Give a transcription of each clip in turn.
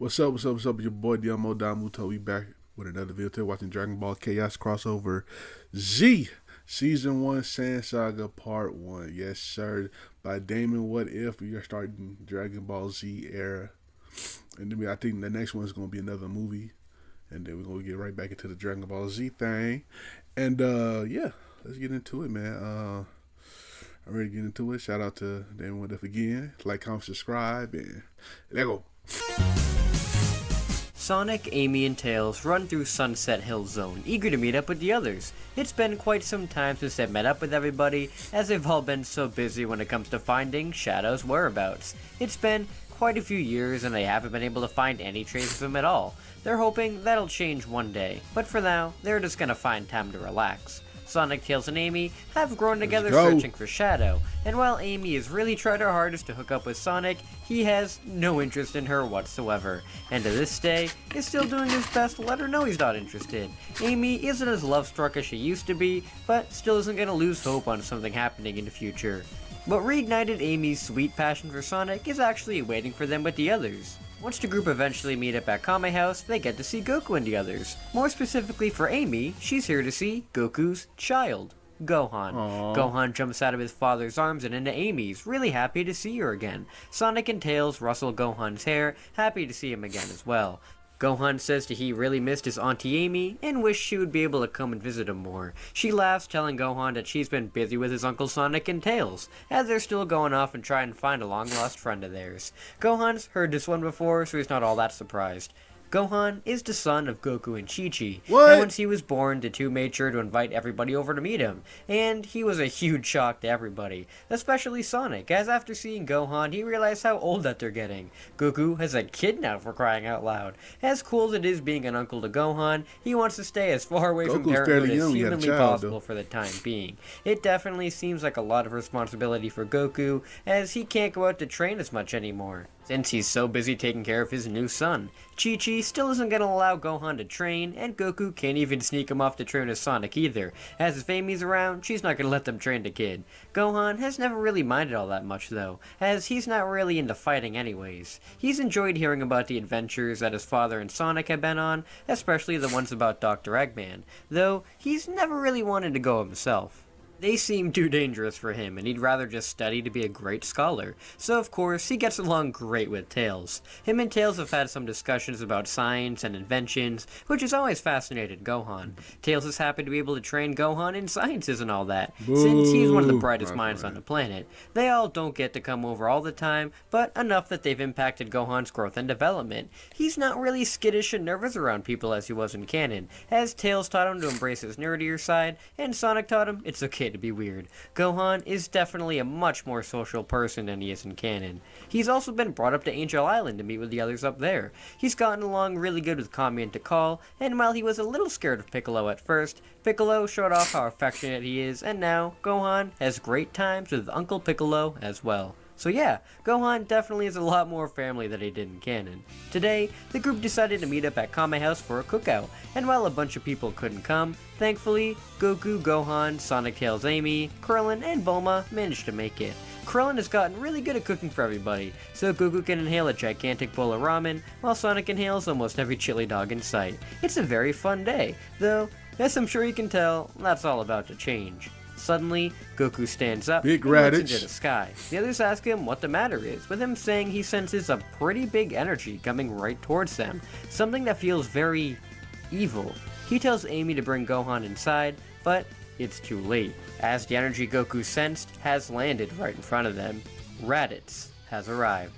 What's up? What's up? What's up? Your boy Domuto. We back with another video today, watching Dragon Ball Chaos crossover Z Season 1 Saiyan Saga Part 1. Yes, sir. By Damon. What if we are starting Dragon Ball Z era? And then I think the next one is going to be another movie. And then we're going to get right back into the Dragon Ball Z thing. And yeah, let's get into it, man. I'm ready to get into it. Shout out to Damon What If again. Like, comment, subscribe, and let's go. Sonic, Amy, and Tails run through Sunset Hill Zone, eager to meet up with the others. It's been quite some time since they've met up with everybody, as they've all been so busy when it comes to finding Shadow's whereabouts. It's been quite a few years and they haven't been able to find any trace of him at all. They're hoping that'll change one day, but for now, they're just gonna find time to relax. Sonic, Tails, and Amy have grown together searching for Shadow, and while Amy has really tried her hardest to hook up with Sonic, he has no interest in her whatsoever, and to this day is still doing his best to let her know he's not interested. Amy isn't as love-struck as she used to be, but still isn't going to lose hope on something happening in the future. What reignited Amy's sweet passion for Sonic is actually waiting for them with the others. Once the group eventually meet up at Kame House, they get to see Goku and the others. More specifically for Amy, she's here to see Goku's child, Gohan. Aww. Gohan jumps out of his father's arms and into Amy's, really happy to see her again. Sonic and Tails rustle Gohan's hair, happy to see him again as well. Gohan says that he really missed his Auntie Amy and wished she would be able to come and visit him more. She laughs, telling Gohan that she's been busy with his Uncle Sonic and Tails, as they're still going off and trying to find a long-lost friend of theirs. Gohan's heard this one before, so he's not all that surprised. Gohan is the son of Goku and Chi-Chi, and once he was born, the two made sure to invite everybody over to meet him, and he was a huge shock to everybody, especially Sonic, as after seeing Gohan, he realized how old that they're getting. Goku has a kid now, for crying out loud. As cool as it is being an uncle to Gohan, he wants to stay as far away from parenthood as humanly possible for the time being. It definitely seems like a lot of responsibility for Goku, as he can't go out to train as much anymore, since he's so busy taking care of his new son. Chi-Chi still isn't going to allow Gohan to train, and Goku can't even sneak him off to train with Sonic either, as if Amy's around, she's not going to let them train the kid. Gohan has never really minded all that much though, as he's not really into fighting anyways. He's enjoyed hearing about the adventures that his father and Sonic have been on, especially the ones about Dr. Eggman, though he's never really wanted to go himself. They seem too dangerous for him, and he'd rather just study to be a great scholar. So of course, he gets along great with Tails. Him and Tails have had some discussions about science and inventions, which has always fascinated Gohan. Tails is happy to be able to train Gohan in sciences and all that, since he's one of the brightest minds on the planet. They all don't get to come over all the time, but enough that they've impacted Gohan's growth and development. He's not really skittish and nervous around people as he was in canon, as Tails taught him to embrace his nerdier side, and Sonic taught him it's okay to be weird. Gohan is definitely a much more social person than he is in canon. He's also been brought up to Angel Island to meet with the others up there. He's gotten along really good with Kami and Tikal, and while he was a little scared of Piccolo at first, Piccolo showed off how affectionate he is, and now Gohan has great times with Uncle Piccolo as well. So yeah, Gohan definitely is a lot more family than he did in canon. Today, the group decided to meet up at Kame House for a cookout, and while a bunch of people couldn't come, thankfully, Goku, Gohan, Sonic, Tails, Amy, Krillin, and Bulma managed to make it. Krillin has gotten really good at cooking for everybody, so Goku can inhale a gigantic bowl of ramen, while Sonic inhales almost every chili dog in sight. It's a very fun day, though, as I'm sure you can tell, that's all about to change. Suddenly, Goku stands up and looks into the sky. The others ask him what the matter is, with him saying he senses a pretty big energy coming right towards them, something that feels very evil. He tells Amy to bring Gohan inside, but it's too late, as the energy Goku sensed has landed right in front of them. Raditz has arrived.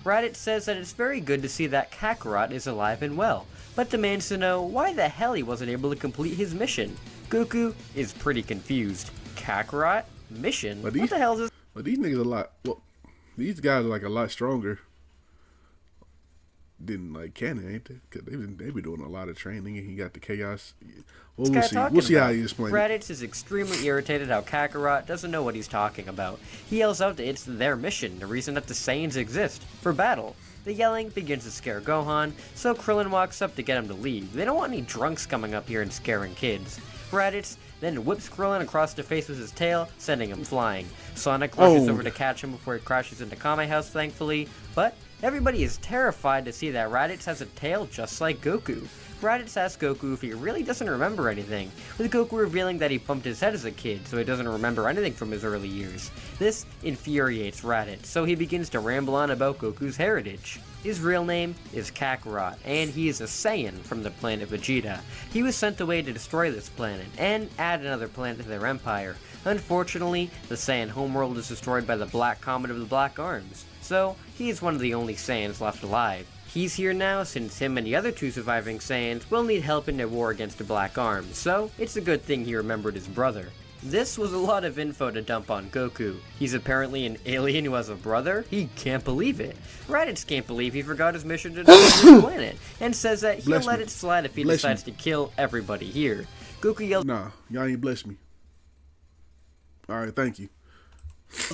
Raditz says that it's very good to see that Kakarot is alive and well, but demands to know why the hell he wasn't able to complete his mission. Goku is pretty confused. Kakarot? Mission? What the hell is this? But these niggas these guys are like a lot stronger than like canon, ain't they? Cause they be doing a lot of training, and he got the chaos. Well, we'll see how he explains. Raditz is extremely irritated how Kakarot doesn't know what he's talking about. He yells out that it's their mission, the reason that the Saiyans exist, for battle. The yelling begins to scare Gohan, so Krillin walks up to get him to leave. They don't want any drunks coming up here and scaring kids. Raditz then whips Krillin across the face with his tail, sending him flying. Sonic rushes over to catch him before he crashes into Kame House, thankfully, but Everybody is terrified to see that Raditz has a tail just like Goku. Raditz asks Goku if he really doesn't remember anything, with Goku revealing that he bumped his head as a kid, so he doesn't remember anything from his early years. This infuriates Raditz, so he begins to ramble on about Goku's heritage. His real name is Kakarot, and he is a Saiyan from the planet Vegeta. He was sent away to destroy this planet, and add another planet to their empire. Unfortunately, the Saiyan homeworld is destroyed by the Black Comet of the Black Arms, so he is one of the only Saiyans left alive. He's here now since him and the other two surviving Saiyans will need help in their war against the Black Arms, so it's a good thing he remembered his brother. This was a lot of info to dump on Goku. He's apparently an alien who has a brother? He can't believe it. Raditz can't believe he forgot his mission to destroy the planet, and says that he'll let it slide if he decides to kill everybody here. Goku yells Nah, y'all ain't bless me. Alright, thank you.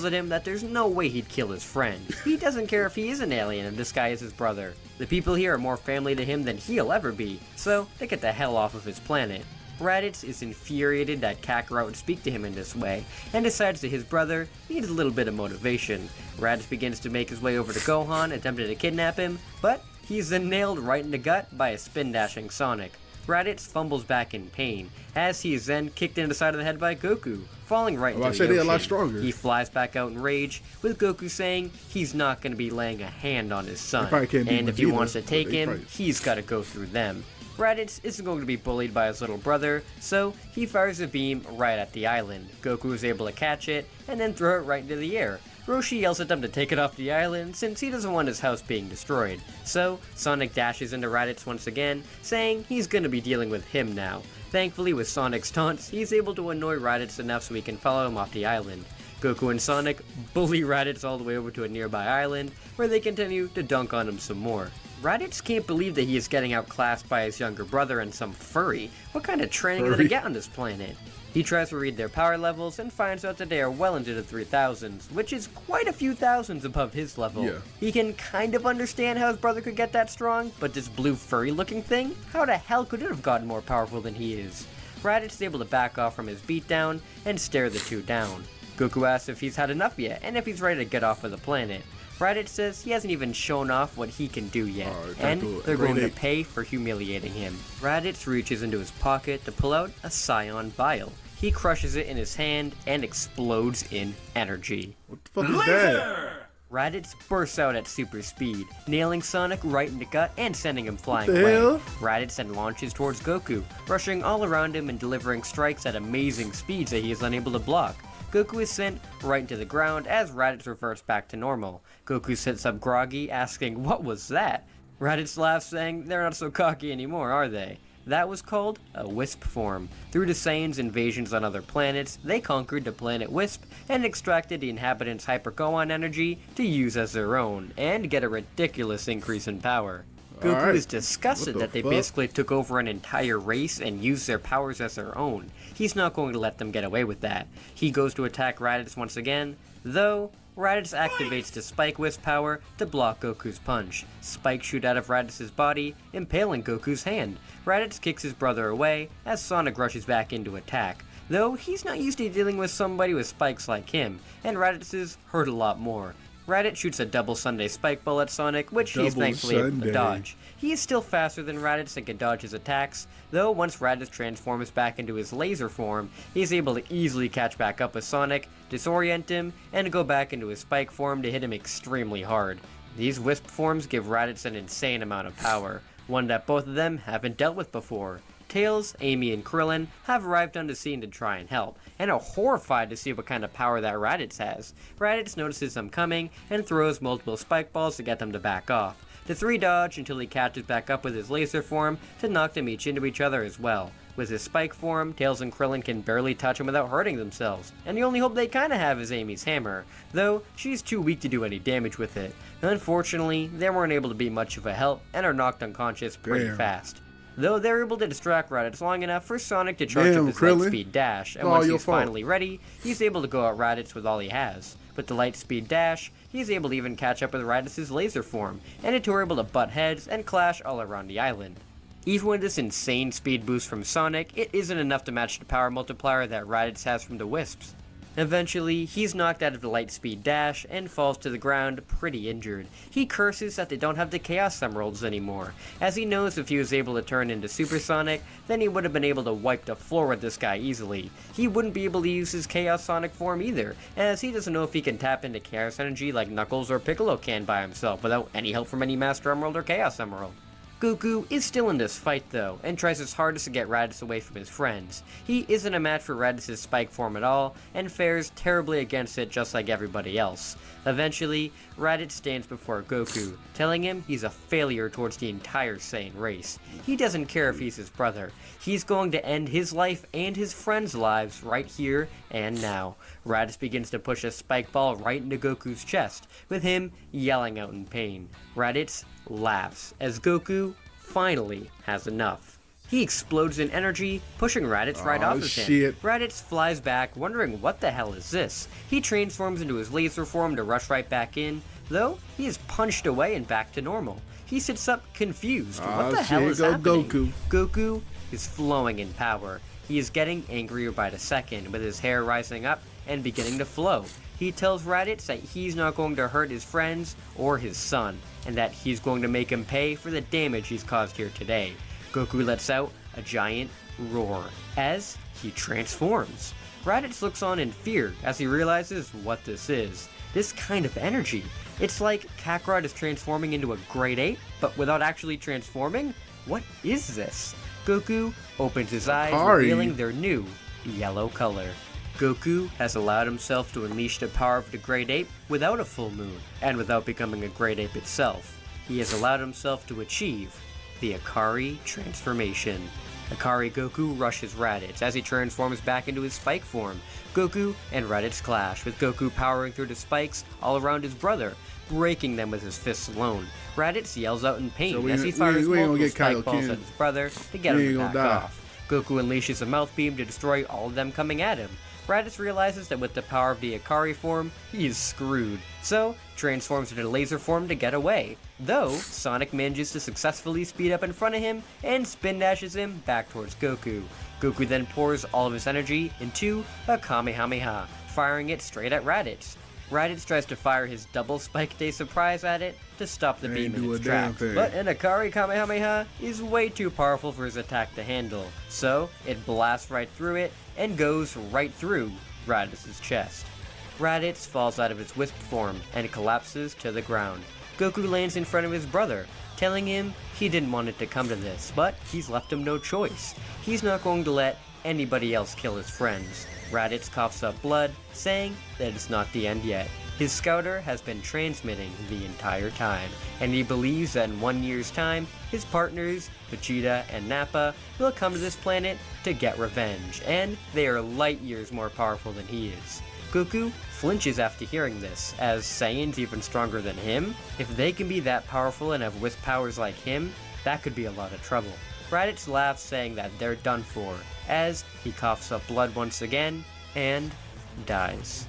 at him that there's no way he'd kill his friend. He doesn't care if he is an alien and this guy is his brother. The people here are more family to him than he'll ever be, so they get the hell off of his planet. Raditz is infuriated that Kakarot would speak to him in this way, and decides that his brother needs a little bit of motivation. Raditz begins to make his way over to Gohan, attempting to kidnap him, but he's then nailed right in the gut by a spin-dashing Sonic. Raditz fumbles back in pain, as he is then kicked in the side of the head by Goku, falling right into the ocean. They're a lot stronger. He flies back out in rage, with Goku saying he's not going to be laying a hand on his son, and if he wants to take him, he's got to go through them. Raditz isn't going to be bullied by his little brother, so he fires a beam right at the island. Goku is able to catch it, and then throw it right into the air. Roshi yells at them to take it off the island since he doesn't want his house being destroyed. So, Sonic dashes into Raditz once again, saying he's gonna be dealing with him now. Thankfully, with Sonic's taunts, he's able to annoy Raditz enough so he can follow him off the island. Goku and Sonic bully Raditz all the way over to a nearby island, where they continue to dunk on him some more. Raditz can't believe that he is getting outclassed by his younger brother and some furry. What kind of training do they get on this planet? He tries to read their power levels and finds out that they are well into the 3000s, which is quite a few thousands above his level. Yeah. He can kind of understand how his brother could get that strong, but this blue furry looking thing? How the hell could it have gotten more powerful than he is? Raditz is able to back off from his beatdown and stare the two down. Goku asks if he's had enough yet, and if he's ready to get off of the planet. Raditz says he hasn't even shown off what he can do yet, and they're going to pay for humiliating him. Raditz reaches into his pocket to pull out a Saiyan vial. He crushes it in his hand and explodes in energy. What the fuck is that? Raditz bursts out at super speed, nailing Sonic right in the gut and sending him flying What the away. hell? Raditz then launches towards Goku, rushing all around him and delivering strikes at amazing speeds that he is unable to block. Goku is sent right into the ground as Raditz reverts back to normal. Goku sits up groggy, asking, "What was that?" Raditz laughs, saying, "They're not so cocky anymore, are they?" That was called a Wisp form. Through the Saiyans' invasions on other planets, they conquered the planet Wisp and extracted the inhabitants' Hyper-Gohan energy to use as their own, and get a ridiculous increase in power. Goku is disgusted that they basically took over an entire race and used their powers as their own. He's not going to let them get away with that. He goes to attack Raditz once again, though Raditz activates the Spike Wisp power to block Goku's punch. Spikes shoot out of Raditz's body, impaling Goku's hand. Raditz kicks his brother away as Sonic rushes back in to attack, though he's not used to dealing with somebody with spikes like him, and Raditz's hurt a lot more. Raditz shoots a double Sunday spike ball at Sonic, which he's thankfully able to dodge. He is still faster than Raditz and can dodge his attacks, though once Raditz transforms back into his laser form, he is able to easily catch back up with Sonic, disorient him, and go back into his spike form to hit him extremely hard. These Wisp forms give Raditz an insane amount of power, one that both of them haven't dealt with before. Tails, Amy, and Krillin have arrived on the scene to try and help, and are horrified to see what kind of power that Raditz has. Raditz notices them coming, and throws multiple spike balls to get them to back off. The three dodge until he catches back up with his laser form to knock them each into each other as well. With his spike form, Tails and Krillin can barely touch him without hurting themselves, and the only hope they kinda have is Amy's hammer, though she's too weak to do any damage with it. Unfortunately, they weren't able to be much of a help, and are knocked unconscious pretty fast. Though they're able to distract Raditz long enough for Sonic to charge up his Lightspeed Dash, and once he's finally ready, he's able to go at Raditz with all he has. With the Lightspeed Dash, he's able to even catch up with Raditz's laser form, and the two are able to butt heads and clash all around the island. Even with this insane speed boost from Sonic, it isn't enough to match the power multiplier that Raditz has from the Wisps. Eventually, he's knocked out of the Lightspeed Dash and falls to the ground pretty injured. He curses that they don't have the Chaos Emeralds anymore, as he knows if he was able to turn into Supersonic, then he would have been able to wipe the floor with this guy easily. He wouldn't be able to use his Chaos Sonic form either, as he doesn't know if he can tap into Chaos Energy like Knuckles or Piccolo can by himself without any help from any Master Emerald or Chaos Emerald. Goku is still in this fight though, and tries his hardest to get Raditz away from his friends. He isn't a match for Raditz's spike form at all, and fares terribly against it just like everybody else. Eventually, Raditz stands before Goku, telling him he's a failure towards the entire Saiyan race. He doesn't care if he's his brother. He's going to end his life and his friends' lives right here and now. Raditz begins to push a spike ball right into Goku's chest, with him yelling out in pain. Raditz laughs as Goku finally has enough. He explodes in energy, pushing Raditz right off of him. Raditz flies back, wondering what the hell is this. He transforms into his laser form to rush right back in, though he is punched away and back to normal. He sits up confused. What the hell is happening? Goku is flowing in power. He is getting angrier by the second, with his hair rising up and beginning to flow. He tells Raditz that he's not going to hurt his friends or his son, and that he's going to make him pay for the damage he's caused here today. Goku lets out a giant roar as he transforms. Raditz looks on in fear as he realizes what this is. This kind of energy. It's like Kakarot is transforming into a Great Ape, but without actually transforming? What is this? Goku opens his eyes, revealing their new yellow color. Goku has allowed himself to unleash the power of the Great Ape without a full moon, and without becoming a Great Ape itself. He has allowed himself to achieve the Akari transformation. Akari Goku rushes Raditz as he transforms back into his spike form. Goku and Raditz clash, with Goku powering through the spikes all around his brother, breaking them with his fists alone. Raditz yells out in pain as he fires multiple spike balls at his brother to get him to back off. Goku unleashes a mouth beam to destroy all of them coming at him. Raditz realizes that with the power of the Akari form, he is screwed, so transforms into laser form to get away. Though, Sonic manages to successfully speed up in front of him and spin dashes him back towards Goku. Goku then pours all of his energy into a Kamehameha, firing it straight at Raditz. Raditz tries to fire his double Spike Day surprise at it to stop the beam in its tracks, but an Akari Kamehameha is way too powerful for his attack to handle, so it blasts right through it and goes right through Raditz's chest. Raditz falls out of his wisp form and collapses to the ground. Goku lands in front of his brother, telling him he didn't want it to come to this, but he's left him no choice. He's not going to let anybody else kill his friends. Raditz coughs up blood, saying that it's not the end yet. His scouter has been transmitting the entire time, and he believes that in 1 year's time, his partners, Vegeta and Nappa, will come to this planet to get revenge, and they are light years more powerful than he is. Goku flinches after hearing this, as Saiyans even stronger than him? If they can be that powerful and have wisp powers like him, that could be a lot of trouble. Raditz laughs, saying that they're done for, as he coughs up blood once again, and dies.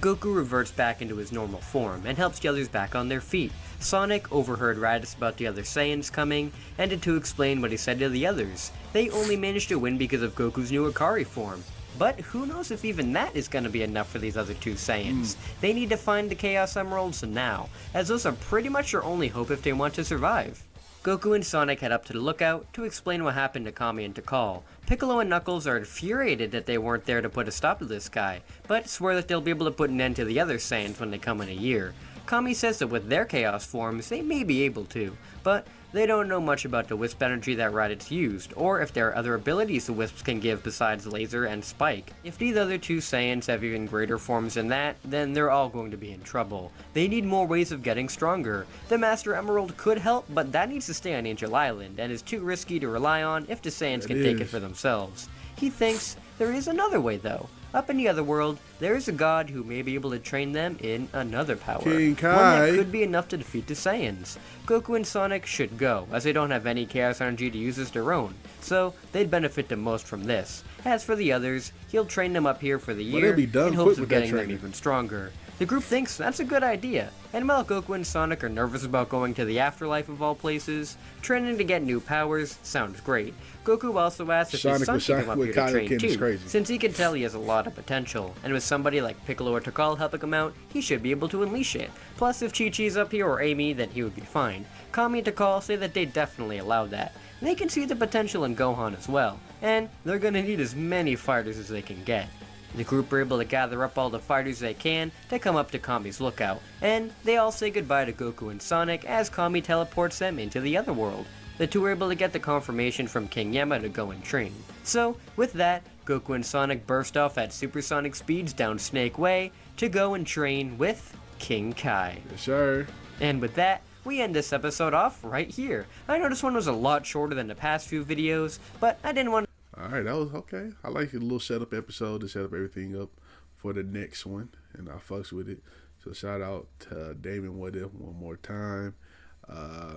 Goku reverts back into his normal form, and helps the others back on their feet. Sonic overheard Raditz about the other Saiyans coming, and to explain what he said to the others. They only managed to win because of Goku's new Akari form. But who knows if even that is going to be enough for these other two Saiyans. They need to find the Chaos Emeralds now, as those are pretty much their only hope if they want to survive. Goku and Sonic head up to the lookout to explain what happened to Kami and Tikal. Piccolo and Knuckles are infuriated that they weren't there to put a stop to this guy, but swear that they'll be able to put an end to the other Saiyans when they come in a year. Kami says that with their Chaos forms, they may be able to, but they don't know much about the Wisp energy that Raditz used, or if there are other abilities the Wisps can give besides Laser and Spike. If these other two Saiyans have even greater forms than that, then they're all going to be in trouble. They need more ways of getting stronger. The Master Emerald could help, but that needs to stay on Angel Island, and is too risky to rely on if the Saiyans can take it for themselves. He thinks there is another way though. Up in the other world, there is a god who may be able to train them in another power. King Kai. One that could be enough to defeat the Saiyans. Goku and Sonic should go, as they don't have any Chaos Energy to use as their own, so they'd benefit the most from this. As for the others, he'll train them up here for the year, in hopes of getting them even stronger. The group thinks that's a good idea, and while Goku and Sonic are nervous about going to the afterlife of all places, training to get new powers sounds great. Goku also asks if his son can come up here to train too, since he can tell he has a lot of potential, and with somebody like Piccolo or Tikal helping him out, he should be able to unleash it. Plus, if Chi-Chi's up here or Amy, then he would be fine. Kami and Tikal say that they definitely allow that. They can see the potential in Gohan as well, and they're gonna need as many fighters as they can get. The group are able to gather up all the fighters they can to come up to Kami's lookout, and they all say goodbye to Goku and Sonic as Kami teleports them into the other world. The two are able to get the confirmation from King Yama to go and train. So, with that, Goku and Sonic burst off at supersonic speeds down Snake Way to go and train with King Kai. Yes, sir. And with that, we end this episode off right here. I know this one was a lot shorter than the past few videos, but I didn't want to... Alright, that was okay. I like a little setup episode to set up everything up for the next one, and I fucks with it. So shout out to Damon with it one more time.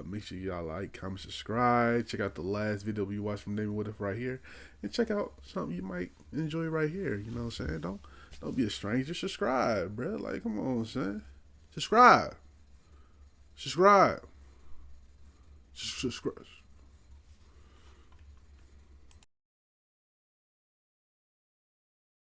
Make sure y'all like, comment, subscribe. Check out the last video we watched from Damon with it right here, and check out something you might enjoy right here. You know what I'm saying? Don't be a stranger. Subscribe, bro. Like, come on, son. Subscribe. Subscribe.